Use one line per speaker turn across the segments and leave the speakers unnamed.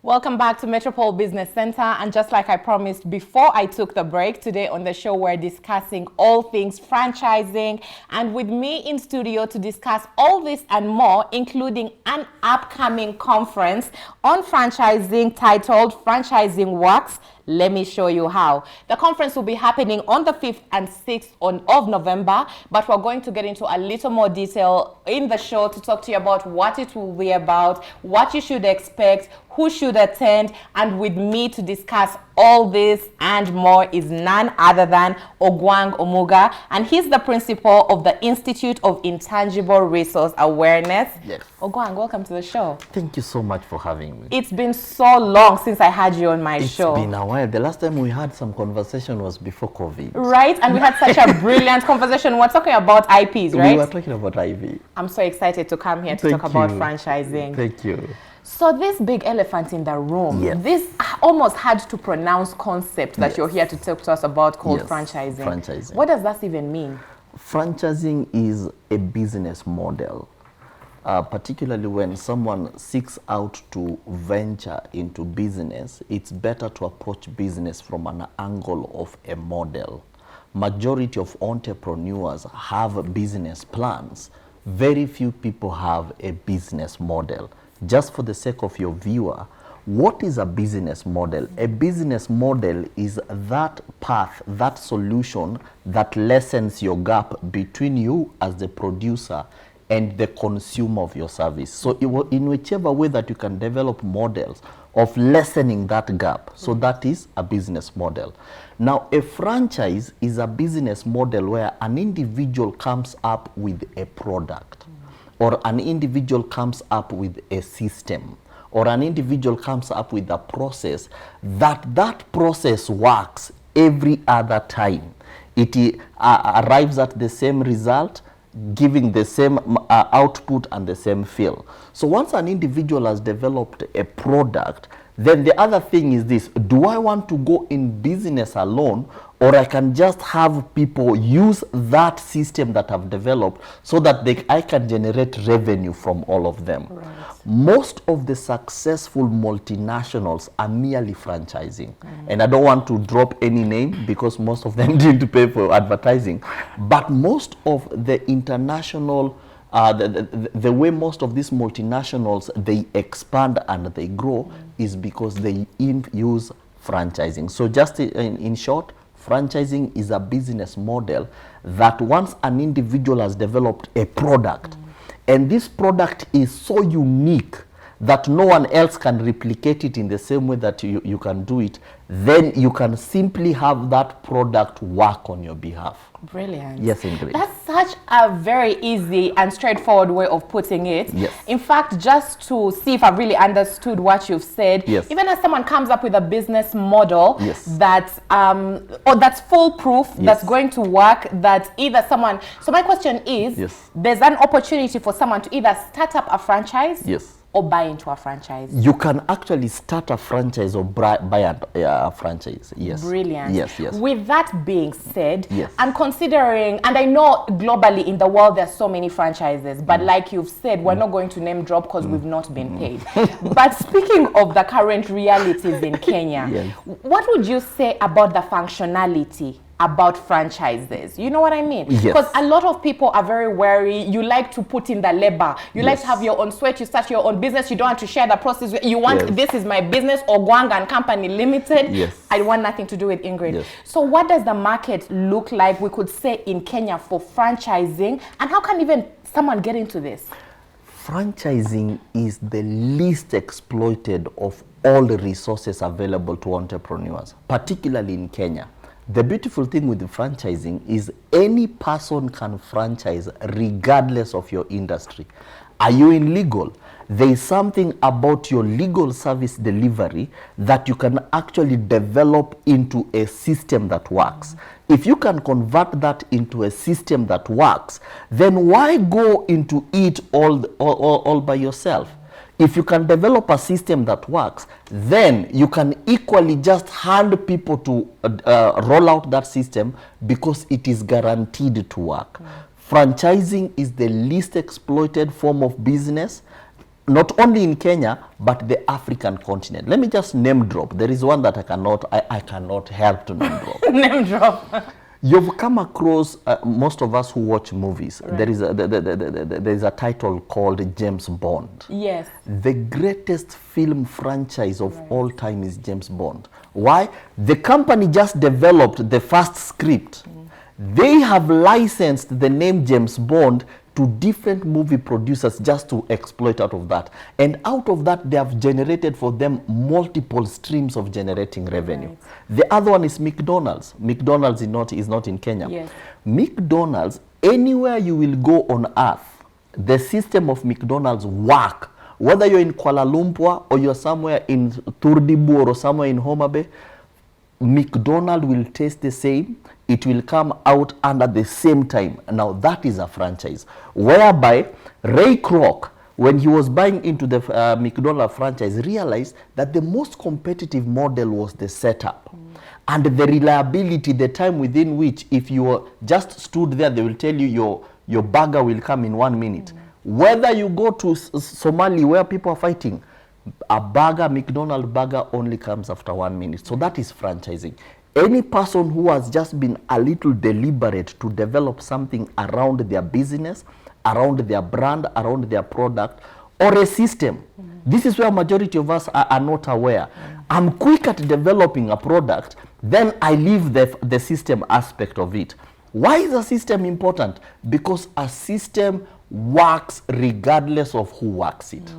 Welcome back to Metropole Business Center. And just like I promised before I took the break, today on the show we're discussing all things franchising. And with me in studio to discuss all this and more, including an upcoming conference on franchising titled Franchising Works. Let me show you how. The conference will be happening on the 5th and 6th of November, but we're going to get into a little more detail in the show to talk to you about what it will be about, what you should expect, who should attend, and with me to discuss all this and more is none other than Ogwang Omuga, and he's the principal of the Institute of Intangible Resource Awareness.
Yes.
Ogwang, welcome to the show.
Thank you so much for having me.
It's been so long since I had you on my show.
It's been a while. The last time we had some conversation was before COVID.
Right, and we had such a brilliant conversation. We're talking about IPs, right?
We were talking about IV.
I'm so excited to come here to talk about franchising.
Thank you.
So this big elephant in the room,
yes.
This almost hard to pronounce concept that
yes.
you're here to talk to us about called
yes.
franchising.
Franchising.
What does that even mean?
Franchising is a business model, particularly when someone seeks out to venture into business. It's better to approach business from an angle of a model. Majority of entrepreneurs have business plans. Very few people have a business model. Just for the sake of your viewer, what is a business model? A business model is that path, that solution that lessens your gap between you as the producer and the consumer of your service. So in whichever way that you can develop models of lessening that gap, so that is a business model. Now, a franchise is a business model where an individual comes up with a product, or an individual comes up with a system, or an individual comes up with a process, that process works every other time. It arrives at the same result, giving the same output and the same feel. So once an individual has developed a product, then the other thing is this: do I want to go in business alone, or I can just have people use that system that I've developed so that I can generate revenue from all of them? Right. Most of the successful multinationals are merely franchising. And I don't want to drop any name because most of them didn't pay for advertising. But most of the international the way most of these multinationals, they expand and they grow is because they use franchising. So just in short, franchising is a business model that once an individual has developed a product, and this product is so unique that no one else can replicate it in the same way that you can do it, then you can simply have that product work on your behalf.
Brilliant.
Yes, Ingrid.
That's such a very easy and straightforward way of putting it.
Yes.
In fact, just to see if I really understood what you've said,
yes.
even as someone comes up with a business model
yes.
that's or that's foolproof,
yes.
that's going to work, that either someone. So my question is,
yes.
there's an opportunity for someone to either start up a franchise,
yes.
or buy into a franchise.
You can actually start a franchise or buy a franchise. Yes.
Brilliant.
Yes, yes.
With that being said,
yes.
I'm considering, and I know globally in the world there's so many franchises, but like you've said, we're not going to name drop because we've not been paid. But speaking of the current realities in Kenya,
yes.
what would you say about the functionality about franchises? You know what I mean?
Yes.
Because a lot of people are very wary. You like to put in the labor. You
yes.
like to have your own sweat. You start your own business. You don't want to share the process. You want,
yes.
this is my business, Ogwang and Company Limited.
Yes.
I want nothing to do with Ingrid.
Yes.
So what does the market look like, we could say, in Kenya for franchising? And how can even someone get into this?
Franchising is the least exploited of all the resources available to entrepreneurs, particularly in Kenya. The beautiful thing with the franchising is any person can franchise regardless of your industry. Are you in legal? There is something about your legal service delivery that you can actually develop into a system that works. If you can convert that into a system that works, then why go into it all by yourself? If you can develop a system that works, then you can equally just hand people to roll out that system because it is guaranteed to work. Franchising is the least exploited form of business. not only in Kenya, but the African continent. Let me just name drop. There is one that I cannot help to name drop.
Name drop.
You've come across, most of us who watch movies,
Right.
there is a title called James Bond.
Yes.
The greatest film franchise of all time is James Bond. Why? The company just developed the first script. They have licensed the name James Bond to different movie producers just to exploit out of that. And out of that, they have generated for them multiple streams of generating revenue.
Right.
The other one is McDonald's. McDonald's is not in Kenya.
Yes.
McDonald's, anywhere you will go on earth, the system of McDonald's work. Whether you're in Kuala Lumpur or you're somewhere in Turdibur or somewhere in Homa Bay, McDonald's will taste the same. It will come out under the same time. Now that is a franchise. Whereby Ray Kroc, when he was buying into the McDonald's franchise, realized that the most competitive model was the setup. And the reliability, the time within which if you were just stood there, they will tell you your burger will come in 1 minute. Whether you go to Somalia where people are fighting, a burger, McDonald's burger only comes after 1 minute. So that is franchising. Any person who has just been a little deliberate to develop something around their business, around their brand, around their product, or a system. This is where majority of us are not aware. I'm quick at developing a product, then I leave the system aspect of it. Why is a system important? Because a system works regardless of who works it.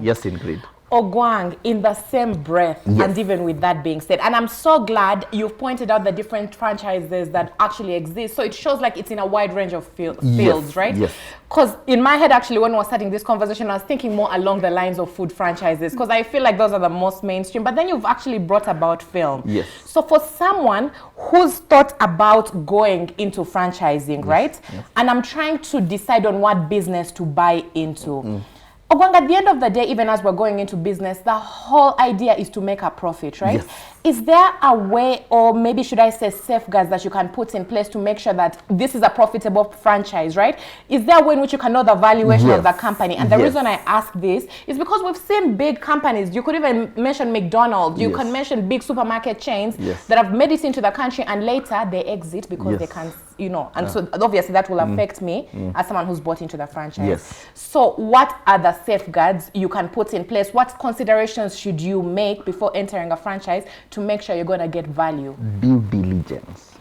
Yes, Ingrid.
Ogwang, in the same breath,
Yes.
and even with that being said, and I'm so glad you've pointed out the different franchises that actually exist. So it shows like it's in a wide range of fields,
Yes,
right?
yes.
Because in my head, actually, when we were starting this conversation, I was thinking more along the lines of food franchises, because I feel like those are the most mainstream. But then you've actually brought about film.
Yes.
So for someone who's thought about going into franchising, right?
Yes.
And I'm trying to decide on what business to buy into. Ogwang, at the end of the day, even as we're going into business, the whole idea is to make a profit, right?
Yes.
Is there a way, or maybe should I say safeguards that you can put in place to make sure that this is a profitable franchise, right? Is there a way in which you can know the valuation of the company? And the
Yes.
reason I ask this is because we've seen big companies. You could even mention McDonald's. You
Yes.
can mention big supermarket chains
Yes.
that have made it into the country and later they exit because they
Yes.
can, and so obviously that will affect me as someone who's bought into the franchise.
Yes.
So what are the safeguards you can put in place? What considerations should you make before entering a franchise to make sure you're going to get value?
Due diligence.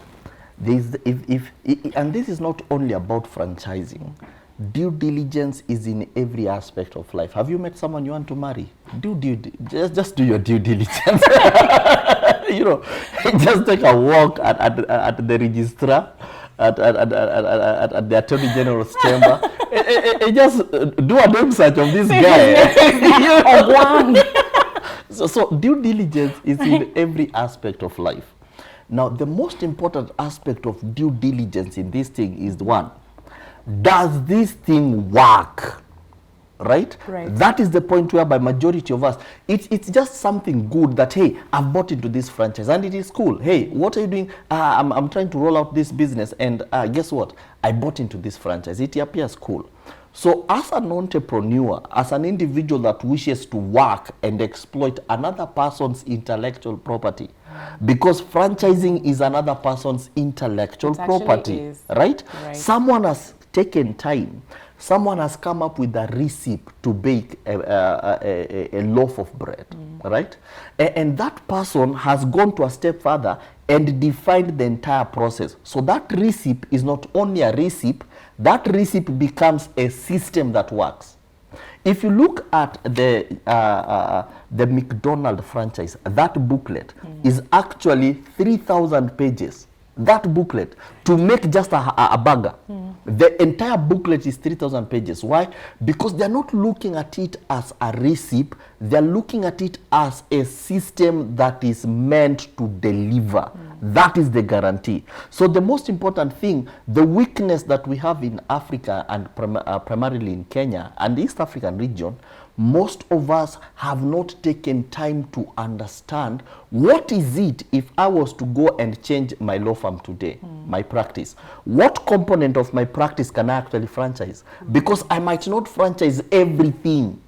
And this is not only about franchising. Due diligence is in every aspect of life. Have you met someone you want to marry? Just do your due diligence. Just take a walk at the registrar, at the Attorney General's chamber. Just do a name search of this guy. So due diligence is in every aspect of life. Now, the most important aspect of due diligence in this thing is one, does this thing work? Right? That is the point where by majority of us, it's just something good that, hey, I've bought into this franchise and it is cool. Hey, what are you doing? I'm trying to roll out this business and guess what? I bought into this franchise. It appears cool. So as an entrepreneur, as an individual that wishes to work and exploit another person's intellectual property, because franchising is another person's intellectual property, right? Someone has taken time. Someone has come up with a recipe to bake a loaf of bread, right? And that person has gone to a step further and defined the entire process. So that recipe is not only a recipe, that recipe becomes a system that works. If you look at the McDonald's franchise, that booklet is actually 3,000 pages. That booklet to make just a burger. The entire booklet is 3,000 pages. Why? Because they're not looking at it as a recipe. They're looking at it as a system that is meant to deliver. That is the guarantee. So the most important thing, the weakness that we have in Africa and primarily in Kenya and the East African region, most of us have not taken time to understand what is it if I was to go and change my law firm today, my practice. What component of my practice can I actually franchise? Because I might not franchise everything.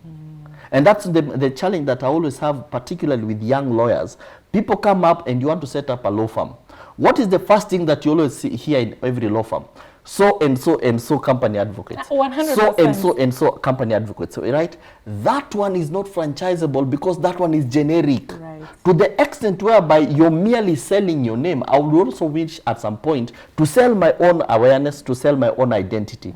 And that's the challenge that I always have, particularly with young lawyers. People come up and you want to set up a law firm. What is the first thing that you always hear in every law firm? So and so and so company advocates.
100%.
So and so and so company advocates. So, right? That one is not franchisable because that one is generic.
Right.
To the extent whereby you're merely selling your name, I would also wish at some point to sell my own awareness, to sell my own identity.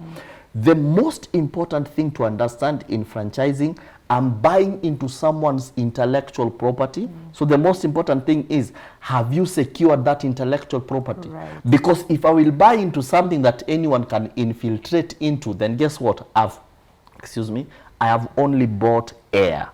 The most important thing to understand in franchising, I'm buying into someone's intellectual property. So the most important thing is, have you secured that intellectual property?
Right.
Because if I will buy into something that anyone can infiltrate into, then guess what? I have only bought air.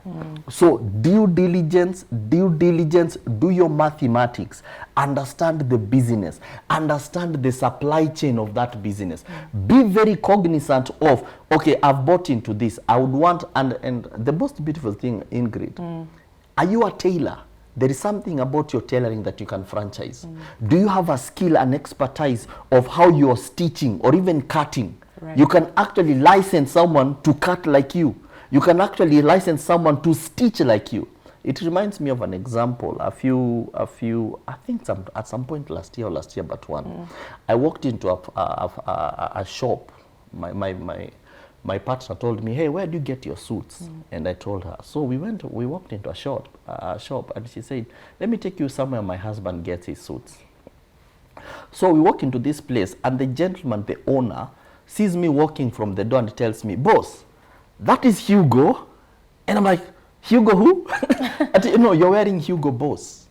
So due diligence, do your mathematics, understand the business, understand the supply chain of that business. Be very cognizant of, okay, I've bought into this. I would want, and the most beautiful thing, Ingrid, are you a tailor? There is something about your tailoring that you can franchise. Do you have a skill and expertise of how you're stitching or even cutting?
Right.
You can actually license someone to cut like you. You can actually license someone to stitch like you. It reminds me of an example. I think at some point last year but one. I walked into a shop. My partner told me, hey, where do you get your suits? And I told her. So we walked into a shop, and she said, let me take you somewhere my husband gets his suits. So we walk into this place, and the gentleman, the owner, sees me walking from the door and tells me, boss, that is Hugo. And I'm like, Hugo who? No, you're wearing Hugo Boss.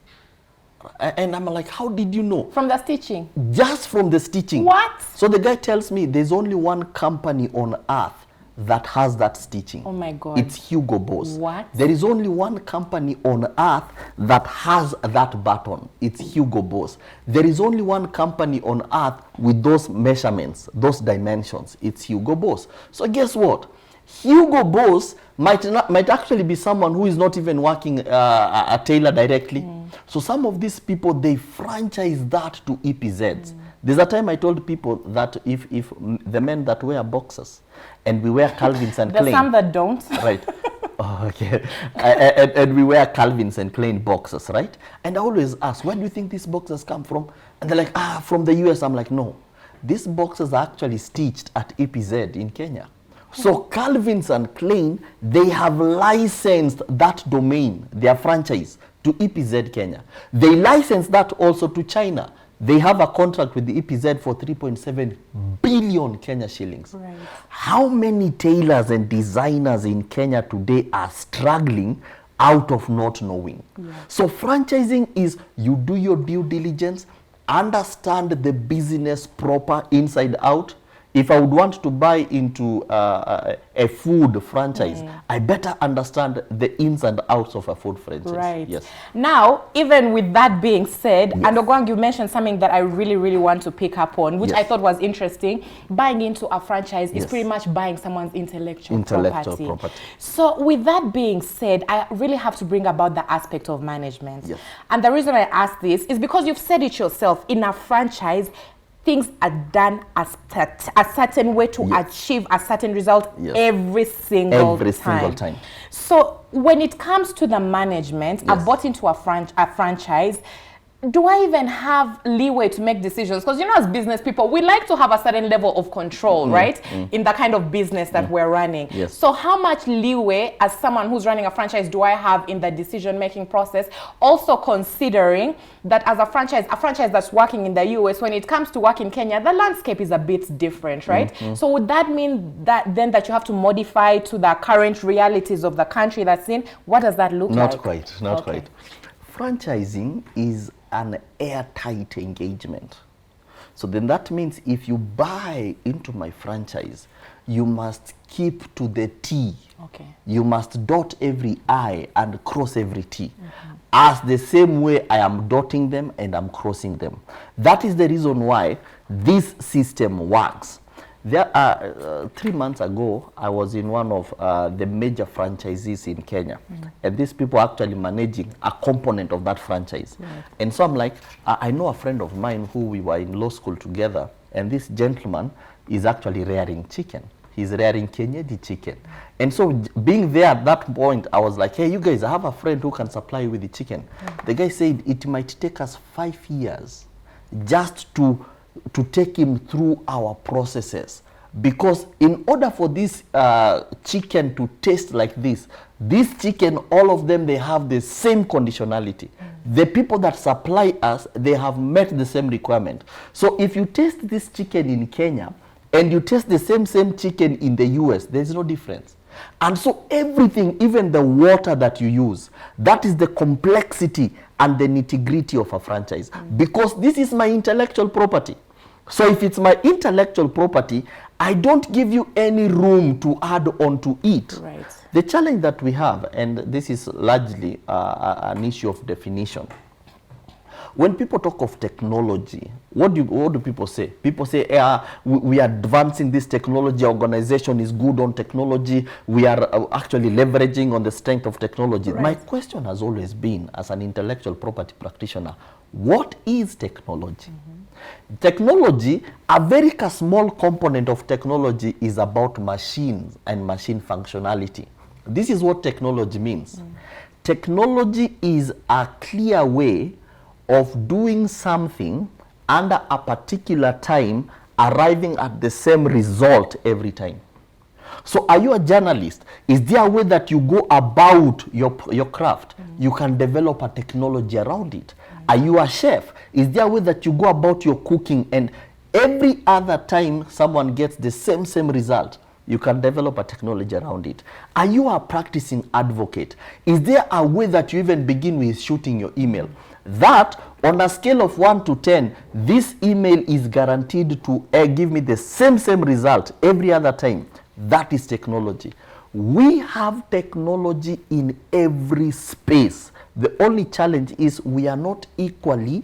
And I'm like, how did you know?
From the stitching?
Just from the stitching.
What?
So the guy tells me there's only one company on earth that has that stitching.
Oh my God.
It's Hugo Boss.
What?
There is only one company on earth that has that button. It's Hugo Boss. There is only one company on earth with those measurements, those dimensions. It's Hugo Boss. So guess what? Hugo Boss might actually be someone who is not even working a tailor directly. So some of these people, they franchise that to EPZs. There's a time I told people that if the men that wear boxers and we wear Calvins and Klein.
There's some that don't.
Right. Oh, okay. And we wear Calvins and Klein boxers, right? And I always ask, where do you think these boxers come from? And they're like, from the US. I'm like, no. These boxers are actually stitched at EPZ in Kenya. So Calvins and Klein, they have licensed that domain, their franchise, to EPZ Kenya. They licensed that also to China. They have a contract with the EPZ for 3.7 billion Kenya shillings.
Right.
How many tailors and designers in Kenya today are struggling out of not knowing? Yeah. So franchising is, you do your due diligence, understand the business proper inside out. If I would want to buy into a food franchise, I better understand the ins and outs of a food franchise.
Right.
Yes.
Now, even with that being said, and Ogwang, you mentioned something that I really, really want to pick up on, which I thought was interesting. Buying into a franchise is pretty much buying someone's intellectual property. So with that being said, I really have to bring about the aspect of management. Yes. And the reason I ask this is because you've said it yourself, in a franchise, things are done a certain way to achieve a certain result every single time. So when it comes to the management, I bought into a franchise. Do I even have leeway to make decisions? Because, you know, as business people, we like to have a certain level of control, right? In the kind of business that we're running. Yes. So how much leeway, as someone who's running a franchise, do I have in the decision-making process? Also considering that as a franchise that's working in the US, when it comes to work in Kenya, the landscape is a bit different, right? So would that mean that then that you have to modify to the current realities of the country that's in? What does that look like?
Not quite. Franchising is an airtight engagement. So then that means if you buy into my franchise, you must keep to the T. Okay. You must dot every I and cross every T. As the same way I am dotting them and I'm crossing them. That is the reason why this system works. There are 3 months ago, I was in one of the major franchisees in Kenya. And these people are actually managing a component of that franchise. And so I'm like, I know a friend of mine who we were in law school together, and this gentleman is actually rearing chicken. He's rearing kienyeji chicken. And so being there at that point, I was like, hey, you guys, I have a friend who can supply you with the chicken. The guy said it might take us 5 years just to take him through our processes. Because in order for this chicken to taste like this chicken, all of them, they have the same conditionality. The people that supply us, they have met the same requirement. So if you taste this chicken in Kenya and you taste the same chicken in the US, there's no difference. And so everything, even the water that you use, that is the complexity and the nitty-gritty of a franchise. Because this is my intellectual property. So if it's my intellectual property, I don't give you any room to add on to it.
Right.
The challenge that we have, and this is largely an issue of definition. When people talk of technology, what do people say? People say, we are advancing this technology, organization is good on technology, we are actually leveraging on the strength of technology.
Right.
My question has always been, as an intellectual property practitioner, what is technology? Technology, a very small component of technology is about machines and machine functionality. This is what technology means. Technology is a clear way of doing something under a particular time, arriving at the same result every time. So are you a journalist? Is there a way that you go about your craft? You can develop a technology around it. Are you a chef? Is there a way that you go about your cooking, and every other time someone gets the same result, you can develop a technology around it? Are you a practicing advocate? Is there a way that you even begin with shooting your email? That, on a scale of 1 to 10, this email is guaranteed to give me the same result every other time. That is technology. We have technology in every space. The only challenge is we are not equally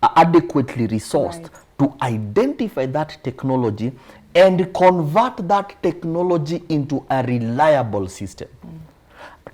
adequately resourced to identify that technology and convert that technology into a reliable system.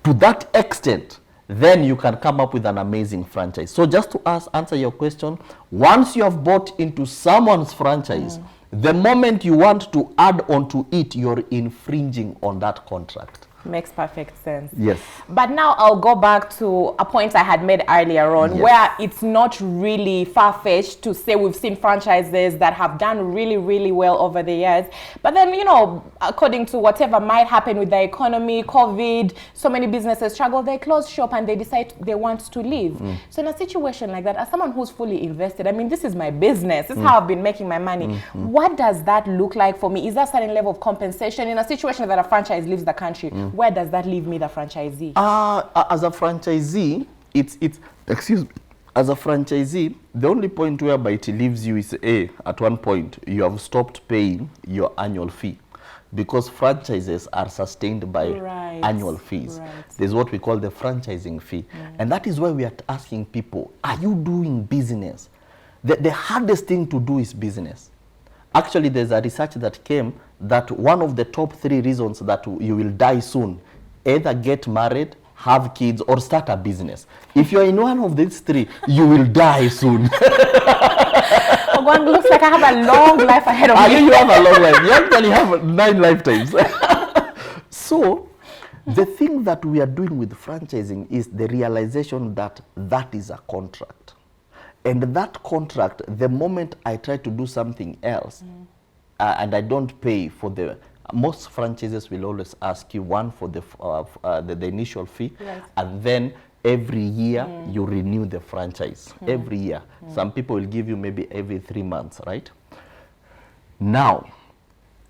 To that extent, then you can come up with an amazing franchise. So just to answer your question, once you have bought into someone's franchise, the moment you want to add on to it, you're infringing on that contract.
Makes perfect sense.
Yes.
But now I'll go back to a point I had made earlier on, where it's not really far-fetched to say we've seen franchises that have done really well over the years. But then, you know, according to whatever might happen with the economy, COVID, so many businesses struggle, they close shop and they decide they want to leave. So in a situation like that, as someone who's fully invested, I mean, this is my business. This is how I've been making my money. What does that look like for me? Is there a certain level of compensation in a situation that a franchise leaves the country? Where does that leave me, the franchisee?
As a franchisee, as a franchisee, the only point whereby it leaves you is at one point you have stopped paying your annual fee, because franchises are sustained by annual fees. There's what we call the franchising fee, and that is why we are asking people, are you doing business? The hardest thing to do is business. Actually, there's a research that came that one of the top 3 reasons that you will die soon, either get married, have kids, or start a business. If you're in one of these 3, you will die soon.
Ogwang, looks like I have a long life ahead of me.
You have a long life. You actually have 9 lifetimes. So, the thing that we are doing with franchising is the realization that that is a contract. And that contract, the moment I try to do something else, and I don't pay for most franchises will always ask you, one, for the initial fee, and then every year you renew the franchise. Every year. Some people will give you maybe every 3 months, right? Now,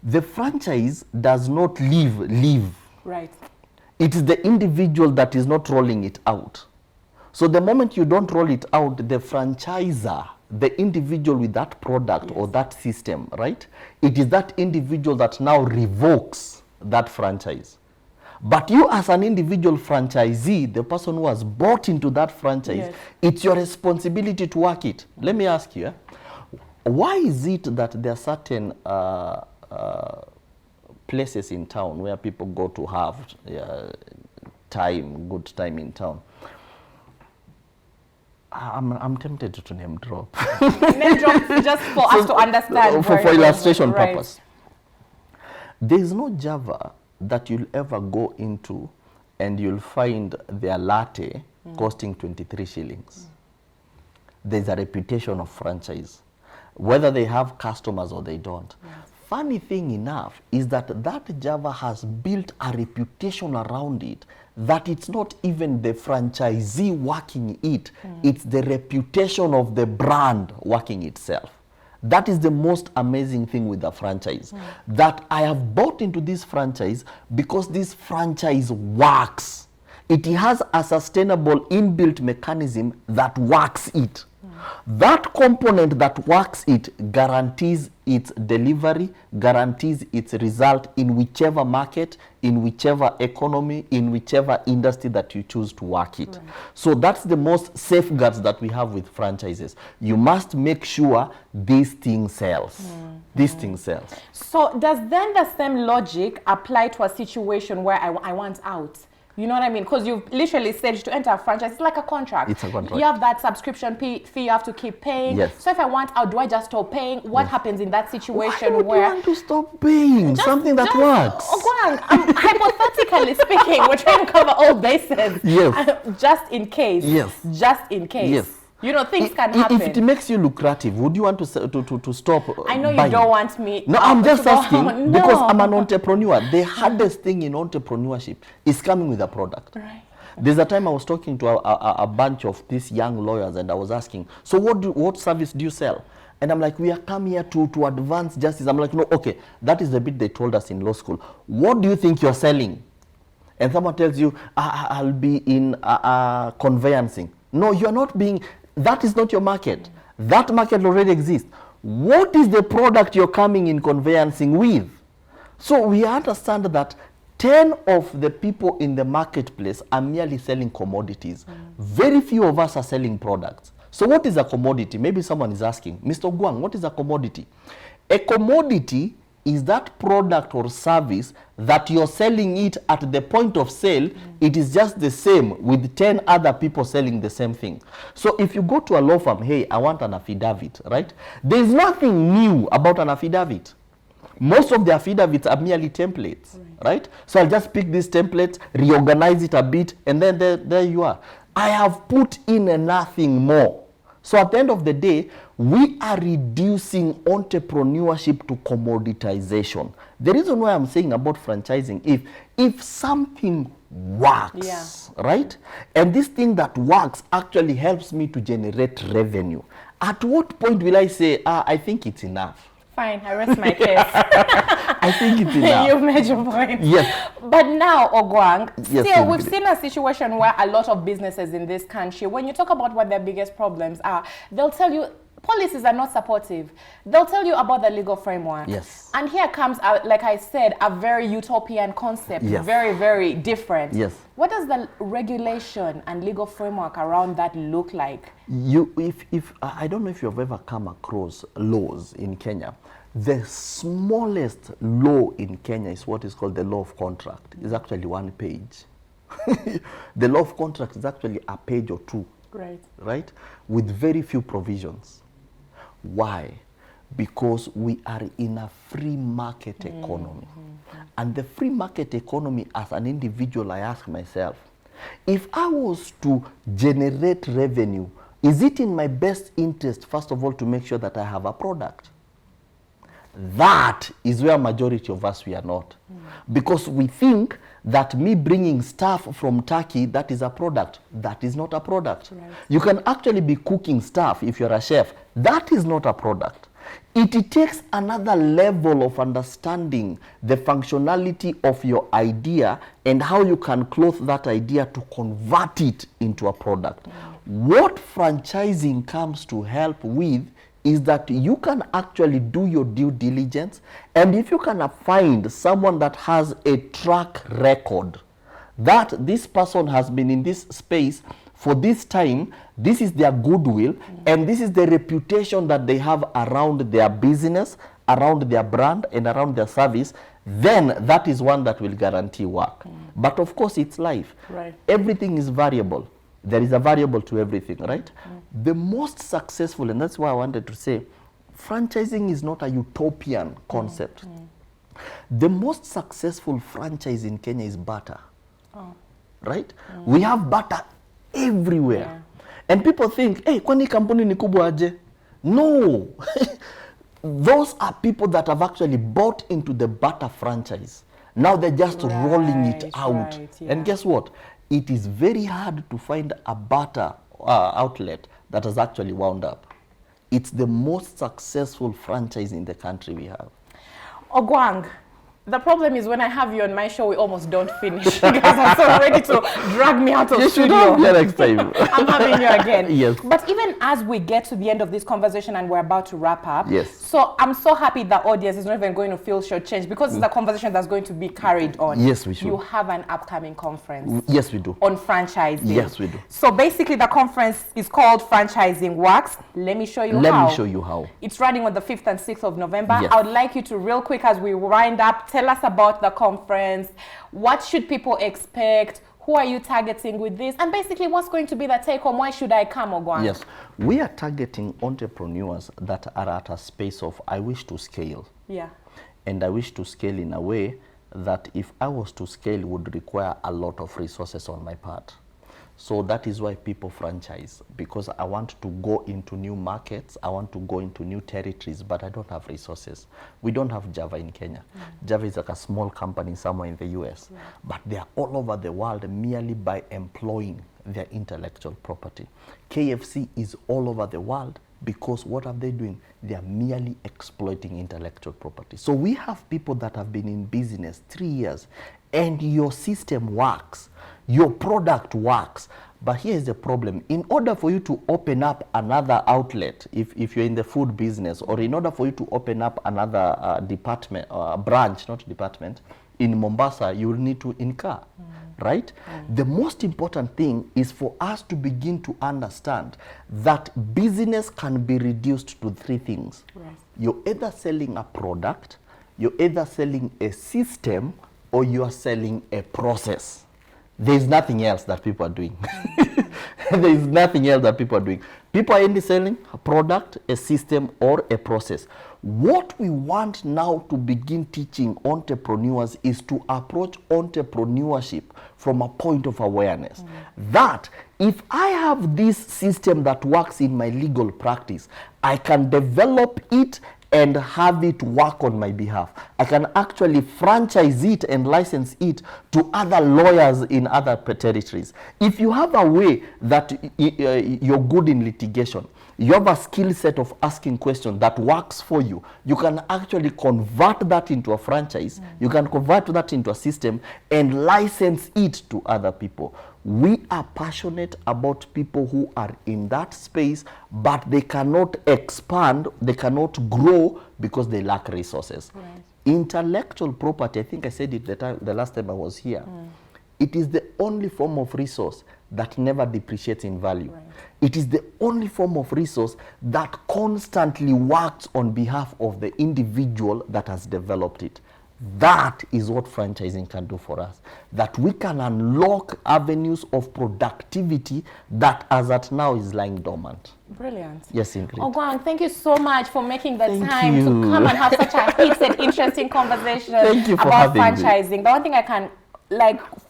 the franchise does not live.
Right.
It is the individual that is not rolling it out. So the moment you don't roll it out, the franchisor, the individual with that product or that system, right? It is that individual that now revokes that franchise. But you as an individual franchisee, the person who has bought into that franchise, it's your responsibility to work it. Let me ask you, why is it that there are certain places in town where people go to have good time in town? I'm tempted to name drop.
Name drop just for us to understand.
For illustration purpose. There is no Java that you'll ever go into and you'll find their latte costing 23 shillings. There's a reputation of franchise, whether they have customers or they don't. Funny thing enough is that that Java has built a reputation around it that it's not even the franchisee working it, it's the reputation of the brand working itself. That is the most amazing thing with the franchise, that I have bought into this franchise because this franchise works. It has a sustainable inbuilt mechanism that works it. That component that works it guarantees its delivery, guarantees its result in whichever market, in whichever economy, in whichever industry that you choose to work it. So that's the most safeguards that we have with franchises. You must make sure this thing sells. This thing sells.
So does then the same logic apply to a situation where I want out? You know what I mean? Because you've literally said to enter a franchise, it's like a contract.
It's a contract.
You have that subscription fee you have to keep paying.
Yes.
So if I want out, do I just stop paying? What happens in that situation
Why would
where...
you want to stop paying something that works?
Hypothetically speaking, we're trying to cover all bases.
Yes.
Just in case.
Yes.
Just in case.
Yes.
You know, things can happen.
If it makes you lucrative, would you want to stop
I know
buying?
you don't want me.
No, I'm just asking
No.
because I'm an entrepreneur. The hardest thing in entrepreneurship is coming with a product.
Right.
There's a time I was talking to a bunch of these young lawyers and I was asking, so what service do you sell? And I'm like, we are come here to advance justice. I'm like, no, okay, that is the bit they told us in law school. What do you think you're selling? And someone tells you, I'll be in conveyancing. No, you're not being, that is not your market. That market already exists. What is the product you're coming in conveyancing with? So we understand that 10 of the people in the marketplace are merely selling commodities. Very few of us are selling products. So what is a commodity? Maybe someone is asking, Mr. Guang, what is a commodity? A commodity is that product or service that you're selling it at the point of sale. It is just the same with 10 other people selling the same thing. So if you go to a law firm, hey, I want an affidavit, right? There's nothing new about an affidavit. Most of the affidavits are merely templates, right? So I'll just pick these templates, reorganize it a bit, and then there you are. I have put in nothing more. So at the end of the day, we are reducing entrepreneurship to commoditization. The reason why I'm saying about franchising, if something works, right? And this thing that works actually helps me to generate revenue. At what point will I say, I think it's enough?
Fine, I rest my case.
I think it's enough.
You've made your point.
Yes.
But now, Ogwang,
Yes,
still, we've
Ingrid.
seen a situation where a lot of businesses in this country, when you talk about what their biggest problems are, they'll tell you policies are not supportive. They'll tell you about the legal framework.
Yes.
And here comes, like I said, a very utopian concept,
Yes.
very, very different.
Yes.
What does the regulation and legal framework around that look like?
If I don't know if you've ever come across laws in Kenya. The smallest law in Kenya is what is called the law of contract. It's actually one page. The law of contract is actually a page or two. Right? With very few provisions. Why? Because we are in a free market economy. And the free market economy, as an individual, I ask myself, if I was to generate revenue, is it in my best interest, first of all, to make sure that I have a product? That is where majority of us, we are not. Because we think that me bringing stuff from Turkey, that is a product. That is not a product. You can actually be cooking stuff if you're a chef. That is not a product. It takes another level of understanding the functionality of your idea and how you can clothe that idea to convert it into a product. What franchising comes to help with is that you can actually do your due diligence, and if you can find someone that has a track record, that this person has been in this space for this time, this is their goodwill, and this is the reputation that they have around their business, around their brand, and around their service, then that is one that will guarantee work. But of course, it's life. Everything is variable. There is a variable to everything, right? The most successful, and that's why I wanted to say, franchising is not a utopian concept. The most successful franchise in Kenya is Bata.
Oh.
Right? We have Bata everywhere.
Yeah.
And people think, hey, kwani kampuni ni kubwa aje? No. Those are people that have actually bought into the Bata franchise. Now they're just rolling it out.
Right, yeah.
And guess what? It is very hard to find a Bata outlet that has actually wound up. It's the most successful franchise in the country we have.
Ogwang, the problem is when I have you on my show, we almost don't finish. You guys are so ready to drag me out of
You should have me next time.
I'm having you again.
Yes.
But even as we get to the end of this conversation and we're about to wrap up,
yes.
So I'm so happy the audience is not even going to feel shortchanged because it's a conversation that's going to be carried on.
Yes, we should.
You have an upcoming conference.
Yes, we do.
On franchising.
Yes, we do.
So basically the conference is called Franchising Works. Let me show you how.
Let me show you how.
It's running on the 5th and 6th of November.
Yes.
I would like you to real quick as we wind up, tell us about the conference. What should people expect? Who are you targeting with this? And basically, what's going to be the take home? Why should I come, Ogwang?
Yes, we are targeting entrepreneurs that are at a space of, I wish to scale.
Yeah.
And I wish to scale in a way that if I was to scale, would require a lot of resources on my part. So that is why people franchise, because I want to go into new markets, I want to go into new territories, but I don't have resources. We don't have Java in Kenya. Java is like a small company somewhere in the US, but they are all over the world merely by employing their intellectual property. KFC is all over the world because what are they doing? They are merely exploiting intellectual property. So we have people that have been in business 3 years and your system works. Your product works, but here's the problem. In order for you to open up another outlet, if you're in the food business, or in order for you to open up another department, branch, not department, in Mombasa, you will need to incur, right? The most important thing is for us to begin to understand that business can be reduced to 3 things.
Right.
You're either selling a product, you're either selling a system, or you are selling a process. There's nothing else that people are doing. There's nothing else that people are doing. People are only selling a product, a system, or a process. What we want now to begin teaching entrepreneurs is to approach entrepreneurship from a point of awareness. That if I have this system that works in my legal practice, I can develop it and have it work on my behalf. I can actually franchise it and license it to other lawyers in other territories. If you have a way that you're good in litigation, you have a skill set of asking questions that works for you, you can actually convert that into a franchise, you can convert that into a system and license it to other people. We are passionate about people who are in that space, but they cannot expand, they cannot grow because they lack resources.
Right.
Intellectual property, I think I said it the last time I was here, it is the only form of resource that never depreciates in value.
Right.
It is the only form of resource that constantly works on behalf of the individual that has developed it. That is what franchising can do for us. That we can unlock avenues of productivity that as at now is lying dormant.
Brilliant.
Yes, Ingrid.
Ogwang, thank you so much for making the
Thank
time
you.
to come and have such a heated, interesting conversation
Thank you for
about
having me.
franchising. The one thing I can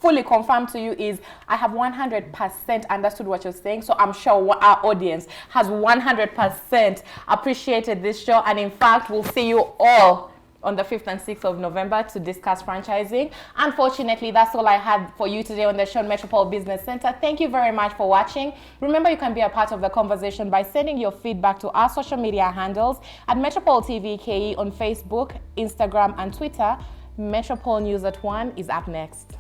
fully confirm to you is I have 100% understood what you're saying. So I'm sure our audience has 100% appreciated this show. And in fact, we'll see you all on the 5th and 6th of November to discuss franchising. Unfortunately, that's all I had for you today on the show Metropole Business Center. Thank you very much for watching. Remember, you can be a part of the conversation by sending your feedback to our social media handles at Metropole TV KE on Facebook, Instagram, and Twitter. Metropole News at 1 is up next.